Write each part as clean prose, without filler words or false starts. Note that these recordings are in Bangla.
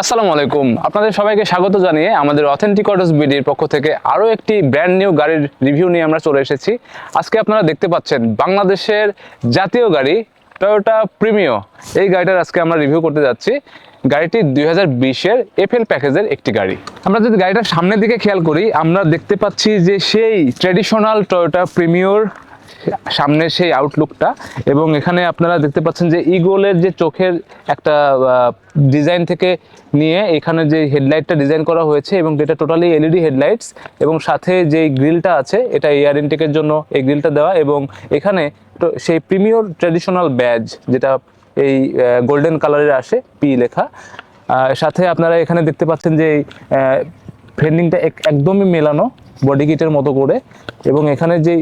আসসালামু আলাইকুম, আপনাদের সবাইকে স্বাগত জানিয়ে আমাদের অথেন্টিক অটোস বিডির পক্ষ থেকে আরও একটি ব্র্যান্ড নিউ গাড়ির রিভিউ নিয়ে আমরা চলে এসেছি। আজকে আপনারা দেখতে পাচ্ছেন বাংলাদেশের জাতীয় গাড়ি টয়োটা প্রিমিও। এই গাড়িটার আজকে আমরা রিভিউ করতে যাচ্ছি। গাড়িটি 2020-এর এফএল প্যাকেজের একটি গাড়ি। আমরা যদি গাড়িটার সামনের দিকে খেয়াল করি, আমরা দেখতে পাচ্ছি যে সেই ট্র্যাডিশনাল টয়োটা প্রিমিওর সামনে সেই আউটলুকটা, এবং এখানে আপনারা দেখতে পাচ্ছেন যে ইগলের যে চোখের একটা ডিজাইন থেকে নিয়ে এখানে যে হেডলাইটটা ডিজাইন করা হয়েছে, এবং যেটা টোটালি এলইডি হেডলাইটস, এবং সাথে যে গ্রিলটা আছে এটা এয়ার ইনটেকের জন্য এই গ্রিলটা দেওয়া, এবং এখানে সেই প্রিমিয়র ট্র্যাডিশনাল ব্যাজ যেটা এই গোল্ডেন কালারের আসে পি লেখা। সাথে আপনারা এখানে দেখতে পাচ্ছেন যে ফেন্ডিংটা একদমই মেলানো বডি কিটের মতো করে, এবং এখানে যেই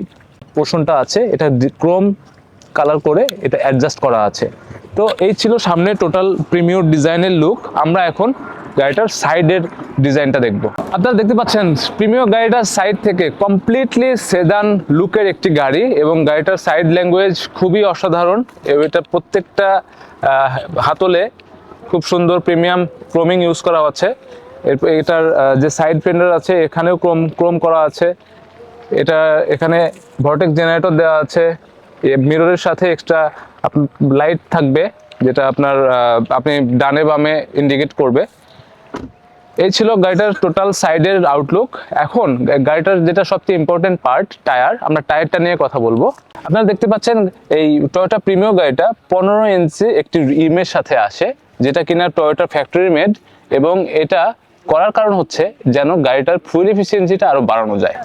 পোর্শনটা আছে এটা ক্রোম কালার করে এটা অ্যাডজাস্ট করা আছে। তো এই ছিল সামনে টোটাল প্রিমিয়র ডিজাইনের লুক। আমরা এখন গাড়িটার সাইডের ডিজাইনটা দেখব। আপনারা দেখতে পাচ্ছেন প্রিমিয়র গাড়িটার সাইড থেকে কমপ্লিটলি সেদান লুকের একটি গাড়ি, এবং গাড়িটার সাইড ল্যাঙ্গুয়েজ খুবই অসাধারণ। এটা প্রত্যেকটা হাতলে খুব সুন্দর প্রিমিয়াম ক্রোমিং ইউজ করা আছে। এটার যে সাইড ফেন্ডার আছে এখানেও ক্রোম করা আছে। এখানে ভর্টেক্স জেনারেটর দেওয়া আছে। মিররের সাথে এক্সট্রা লাইট থাকবে, যেটা আপনি ডানে বামে ইন্ডিকেট করবে। এই ছিল গাড়িটার টোটাল সাইডের আউটলুক। এখন গাড়িটার যেটা সবচেয়ে ইম্পর্টেন্ট পার্ট, টায়ার। আমরা টায়ারটা নিয়ে কথা বলবো। আপনারা দেখতে পাচ্ছেন এই টয়োটা প্রিমিও গাড়িটা 15 ইঞ্চি একটি রিমের সাথে আসে, যেটা কিনা টয়োটা ফ্যাক্টরি মেড, এবং এটা করার কারণ হচ্ছে যেন গাড়িটার ফুয়েল এফিসিয়েন্সিটা আরো বাড়ানো যায়।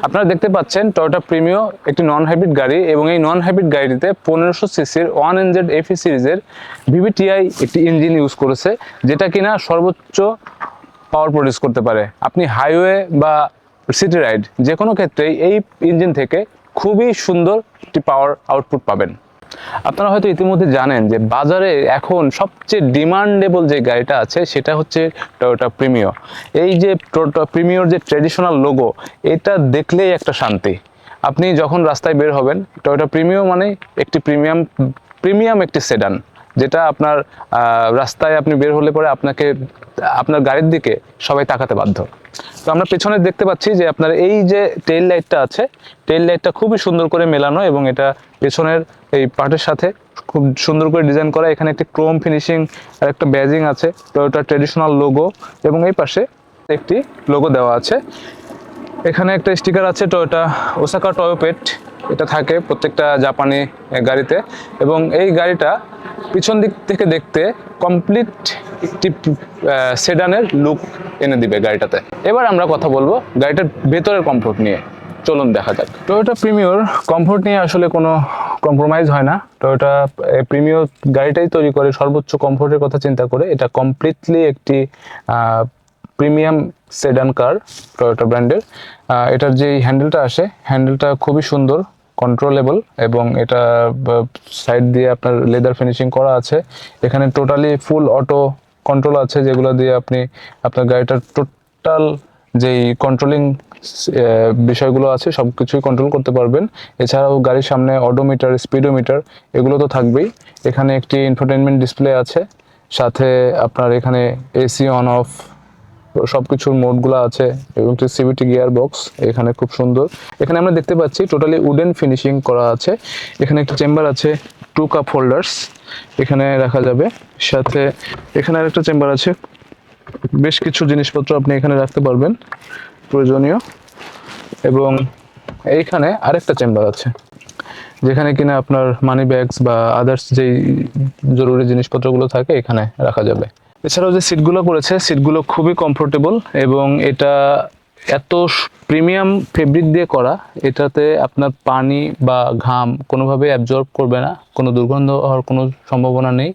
আপনারা দেখতে পাচ্ছেন টয়োটা প্রিমিও একটি নন হাইব্রিড গাড়ি, এবং এই নন হাইব্রিড গাড়িটিতে 1500 সিসির 1NZ FE সিরিজের VVTi একটি ইঞ্জিন ইউজ করেছে, যেটা কিনা সর্বোচ্চ পাওয়ার প্রডিউস করতে পারে। আপনি হাইওয়ে বা সিটি রাইড যে কোনো ক্ষেত্রেই এই ইঞ্জিন থেকে খুবই সুন্দর একটি পাওয়ার আউটপুট পাবেন। আপনারা হয়তো ইতিমধ্যে জানেন যে বাজারে এখন সবচেয়ে ডিমান্ডেবল যে গাড়িটা আছে সেটা হচ্ছে টয়োটা প্রিমিও। এই যে টয়োটা প্রিমিওর যে ট্র্যাডিশনাল লোগো, এটা দেখলেই একটা শান্তি। আপনি যখন রাস্তায় বের হবেন, টয়োটা প্রিমিও মানে একটি প্রিমিয়াম একটি সেডান, যেটা আপনার রাস্তায় আপনি বের হলে পরে আপনার গাড়ির দিকে সবাই তাকাতে বাধ্য। তো আমরা পেছনে দেখতে পাচ্ছি যে আপনার এই যে টেইল লাইটটা আছে, টেইল লাইটটা খুবই সুন্দর করে মেলানো, এবং এটা পেছনের এই পার্টের সাথে খুব সুন্দর করে ডিজাইন করা। এখানে একটি ক্রোম ফিনিশিং আর একটা ব্যাজিং আছে, টয়োটা ট্র্যাডিশনাল লোগো, এবং এই পাশে একটি লোগো দেওয়া আছে। এখানে একটা স্টিকার আছে টয়োটা ওসাকা টয়োপেট, এটা থাকে প্রত্যেকটা জাপানি গাড়িতে, এবং এই গাড়িটা পিছন দিক থেকে দেখতে কমপ্লিট একটি সেডানের লুক এনে দিবে গাড়িটাতে। এবার আমরা কথা বলবো গাড়িটার ভেতরের কমফোর্ট নিয়ে। চলুন দেখা যাক। টয়োটা প্রিমিওর কমফোর্ট নিয়ে আসলে কোনো কম্প্রোমাইজ হয় না। টয়োটা প্রিমিও গাড়িটাই তৈরি করে সর্বোচ্চ কমফোর্টের কথা চিন্তা করে। এটা কমপ্লিটলি একটি প্রিমিয়াম সেডান কার টয়োটা ব্র্যান্ডের। এটার যে হ্যান্ডেলটা আসে, হ্যান্ডেলটা খুবই সুন্দর, কন্ট্রোলেবল, এবং এটা সাইড দিয়ে আপনার লেদার ফিনিশিং করা আছে। এখানে টোটালি ফুল অটো কন্ট্রোল আছে, যেগুলো দিয়ে আপনি আপনার গাড়িটার টোটাল যেই কন্ট্রোলিং বিষয়গুলো আছে সব কিছুই কন্ট্রোল করতে পারবেন। এছাড়াও গাড়ির সামনে অডোমিটার, স্পিডোমিটার এগুলো তো থাকবেই। এখানে একটি ইনফোটেনমেন্ট ডিসপ্লে আছে, সাথে আপনার এখানে এসি অন অফ সব কিছুর মোডগুলো আছে, এবং একটি সিভিটি গিয়ার বক্স এখানে খুব সুন্দর। এখানে আমরা দেখতে পাচ্ছি টোটালি উডেন ফিনিশিং করা আছে। এখানে একটা চেম্বার আছে, 2 কাপ হোল্ডার্স এখানে রাখা যাবে। সাথে এখানে আরেকটা চেম্বার আছে, বেশ কিছু জিনিসপত্র আপনি এখানে রাখতে পারবেন প্রয়োজনীয়। এবং এইখানে আরেকটা চেম্বার আছে, যেখানে কিনা আপনার মানি ব্যাগস বা আদার্স যেই জরুরি জিনিসপত্রগুলো থাকে এখানে রাখা যাবে। এছাড়াও যে সিটগুলো করেছে, সিটগুলো খুবই কমফোর্টেবল, এবং এটা এত প্রিমিয়াম ফেব্রিক দিয়ে করা, এটাতে আপনার পানি বা ঘাম কোনোভাবে অ্যাবজর্ব করবে না, কোনো দুর্গন্ধ হওয়ার কোনো সম্ভাবনা নেই।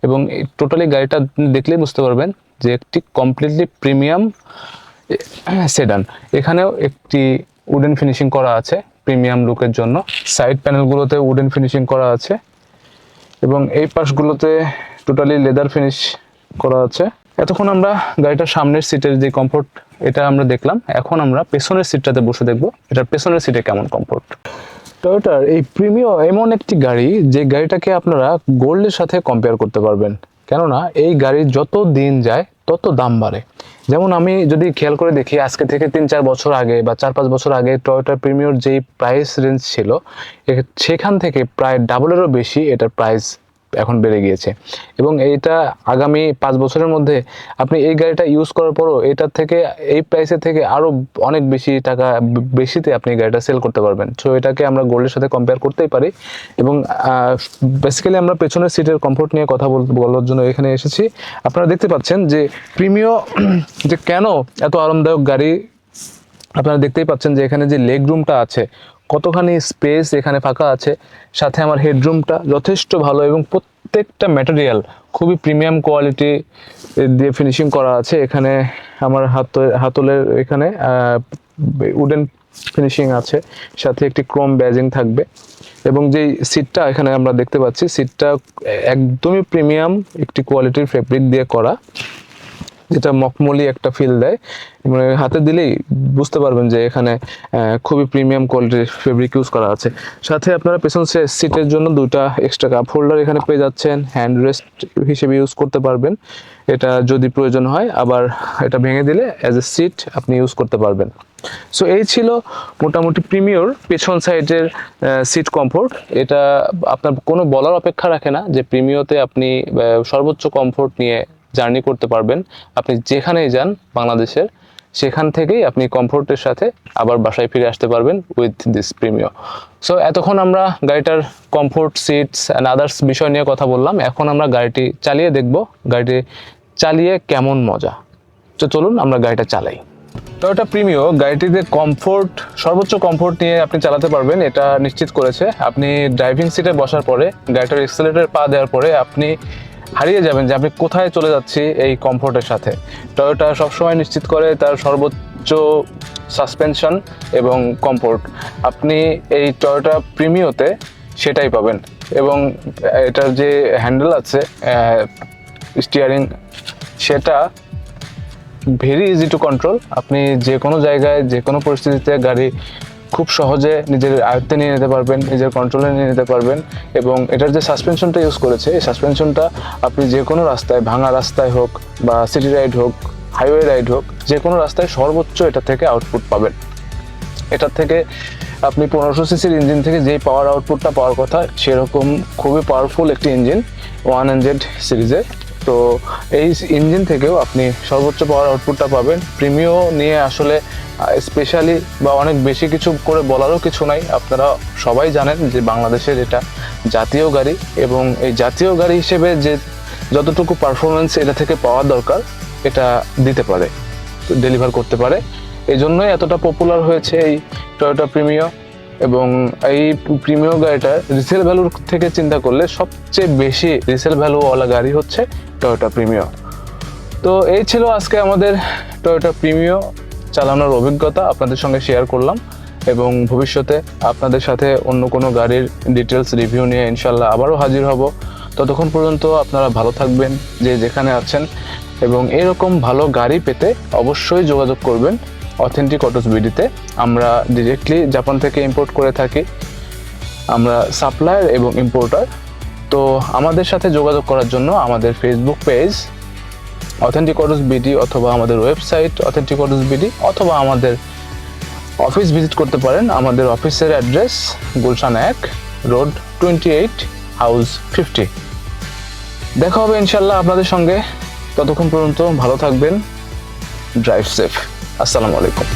এবং টোটালি গাড়িটা দেখলেই বুঝতে পারবেন যে একটি কমপ্লিটলি প্রিমিয়াম সেডান। এখানেও একটি উডেন ফিনিশিং করা আছে প্রিমিয়াম লুকের জন্য। সাইড প্যানেলগুলোতে উডেন ফিনিশিং করা আছে, এবং এই পাশগুলোতে টোটালি লেদার ফিনিশ করা আছে। এতক্ষণ আমরা গাড়িটার সামনের সিটের যে কমফোর্ট এটা আমরা দেখলাম। এখন আমরা পেছনের সিটটাতে বসে দেখব এটার পেছনের সিটে কেমন কমফোর্ট। টয়োটার এই প্রিমিও এমন একটি গাড়ি যে গাড়িটাকে আপনারা গোল্ডের সাথে কম্পেয়ার করতে পারবেন। কেননা এই গাড়ির যত দিন যায় তত দাম বাড়ে। যেমন আমি যদি খেয়াল করে দেখি, আজকে থেকে 3-4 বছর আগে বা 4-5 বছর আগে টয়োটা প্রিমিয়র যেই প্রাইস রেঞ্জ ছিল সেখান থেকে প্রায় ডাবলেরও বেশি এটার প্রাইস এখন বেড়ে গিয়েছে। এবং এইটা আগামী 5 বছরের মধ্যে আপনি এই গাড়িটা ইউজ করার পরও এটার থেকে, এই প্রাইসের থেকে আরও অনেক বেশি টাকা বেশিতে আপনি গাড়িটা সেল করতে পারবেন। সো এটাকে আমরা গোল্ডের সাথে কম্পেয়ার করতেই পারি। এবং বেসিক্যালি আমরা পেছনের সিটের কমফোর্ট নিয়ে কথা বলার জন্য এখানে এসেছি। আপনারা দেখতে পাচ্ছেন যে প্রিমিয় যে কেন এত আরামদায়ক গাড়ি, আপনারা দেখতেই পাচ্ছেন যে এখানে যে লেগ রুমটা আছে, কতখানি স্পেস এখানে ফাঁকা আছে। সাথে আমার হেডরুমটা যথেষ্ট ভালো এবং প্রত্যেকটা ম্যাটেরিয়াল খুবই প্রিমিয়াম কোয়ালিটি দিয়ে ফিনিশিং করা আছে। এখানে আমার হাতলের এখানে উডেন ফিনিশিং আছে, সাথে একটি ক্রোম ব্যাজিং থাকবে। এবং যেই সিটটা এখানে আমরা দেখতে পাচ্ছি, সিটটা একদমই প্রিমিয়াম একটি কোয়ালিটির ফেব্রিক দিয়ে করা, যেটা মখমলি একটা ফিল দেয়। মানে হাতে দিলেই বুঝতে পারবেন যে এখানে খুবই প্রিমিয়াম কোয়ালিটির ফেব্রিক ইউজ করা আছে। সাথে আপনারা পেছন সিটের জন্য 2টা এক্সট্রা কাপ হোল্ডার এখানে পেয়ে যাচ্ছেন, হ্যান্ড রেস্ট হিসেবে ইউজ করতে পারবেন এটা যদি প্রয়োজন হয়। আবার এটা ভেঙে দিলে অ্যাজ এ সিট আপনি ইউজ করতে পারবেন। সো এই ছিল মোটামুটি প্রিমিয়র পেছন সাইডের সিট কমফোর্ট। এটা আপনার কোনো বলার অপেক্ষা রাখে না যে প্রিমিয়তে আপনি সর্বোচ্চ কমফোর্ট নিয়ে জার্নি করতে পারবেন। আপনি যেখানেই যান বাংলাদেশের, সেখান থেকেই আপনি কমফোর্টের সাথে আবার বাসায় ফিরে আসতে পারবেন উইথ দিস প্রিমিয়র। সো এতক্ষণ আমরা গাড়িটার কমফোর্ট, সিটস অ্যান্ড আদার্স বিষয় নিয়ে কথা বললাম। এখন আমরা গাড়িটি চালিয়ে দেখব গাড়িটি চালিয়ে কেমন মজা। তো চলুন আমরা গাড়িটা চালাই। টয়োটা প্রিমিয়র গাড়িটিতে কমফোর্ট, সর্বোচ্চ কমফোর্ট নিয়ে আপনি চালাতে পারবেন এটা নিশ্চিত করেছে। আপনি ড্রাইভিং সিটে বসার পরে, গাড়িটার এক্সেলেটর পা দেওয়ার পরে আপনি হারিয়ে যাবেন যে আপনি কোথায় চলে যাচ্ছি এই কমফোর্টের সাথে। টয়োটা সবসময় নিশ্চিত করে তার সর্বোচ্চ সাসপেনশন এবং কমফোর্ট। আপনি এই টয়োটা প্রিমিয়তে সেটাই পাবেন। এবং এটার যে হ্যান্ডেল আছে, স্টিয়ারিং, সেটা ভেরি ইজি টু কন্ট্রোল। আপনি যে কোনো জায়গায়, যে কোনো পরিস্থিতিতে গাড়ি খুব সহজে নিজের আয়ত্তে নিয়ে নিতে পারবেন, নিজের কন্ট্রোলে নিয়ে নিতে পারবেন। এবং এটার যে সাসপেনশনটা ইউজ করেছে, এই সাসপেনশনটা আপনি যে কোনো রাস্তায়, ভাঙা রাস্তায় হোক বা সিটি রাইড হোক, হাইওয়ে রাইড হোক, যে কোনো রাস্তায় সর্বোচ্চ এটা থেকে আউটপুট পাবেন। এটার থেকে আপনি 1500 সিসির ইঞ্জিন থেকে যেই পাওয়ার আউটপুটটা পাওয়ার কথা, সেরকম খুবই পাওয়ারফুল একটি ইঞ্জিন 1NZ সিরিজের। তো এই ইঞ্জিন থেকেও আপনি সর্বোচ্চ পাওয়ার আউটপুটটা পাবেন। প্রিমিয়র নিয়ে আসলে স্পেশালি বা অনেক বেশি কিছু করে বলারও কিছু নাই। আপনারা সবাই জানেন যে বাংলাদেশের এটা জাতীয় গাড়ি, এবং এই জাতীয় গাড়ি হিসেবে যে যতটুকু পারফরমেন্স এটা থেকে পাওয়া দরকার এটা দিতে পারে, ডেলিভার করতে পারে। এই জন্যই এতটা পপুলার হয়েছে এই টয়োটা প্রিমিয়র। এবং এই প্রিমিয়র গাড়িটার রিসেল ভ্যালুর থেকে চিন্তা করলে সবচেয়ে বেশি রিসেল ভ্যালুওয়ালা গাড়ি হচ্ছে টয়োটা প্রিমিয়র। তো এই ছিল আজকে আমাদের টয়োটা প্রিমিয়র চালানোর অভিজ্ঞতা, আপনাদের সঙ্গে শেয়ার করলাম। এবং ভবিষ্যতে আপনাদের সাথে অন্য কোনো গাড়ির ডিটেলস রিভিউ নিয়ে ইনশাল্লাহ আবারও হাজির হব। ততক্ষণ পর্যন্ত আপনারা ভালো থাকবেন যে যেখানে আছেন, এবং এরকম ভালো গাড়ি পেতে অবশ্যই যোগাযোগ করবেন অথেন্টিক অটোস বিডিতে। আমরা ডিরেক্টলি জাপান থেকে ইম্পোর্ট করে থাকি, আমরা সাপ্লায়ার এবং ইম্পোর্টার। তো আমাদের সাথে যোগাযোগ করার জন্য আমাদের Facebook page authentic autos BD, অথবা আমাদের ওয়েবসাইট অথেন্টিক অটোস বিডি, অথবা আমাদের অফিস ভিজিট করতে পারেন। আমাদের অফিসের অ্যাড্রেস গুলশান 1 রোড 28 হাউস 50। দেখা হবে ইনশাল্লাহ আপনাদের সঙ্গে। ততক্ষণ পর্যন্ত ভালো থাকবেন, ড্রাইভ সেফ। আসসালামু আলাইকুম।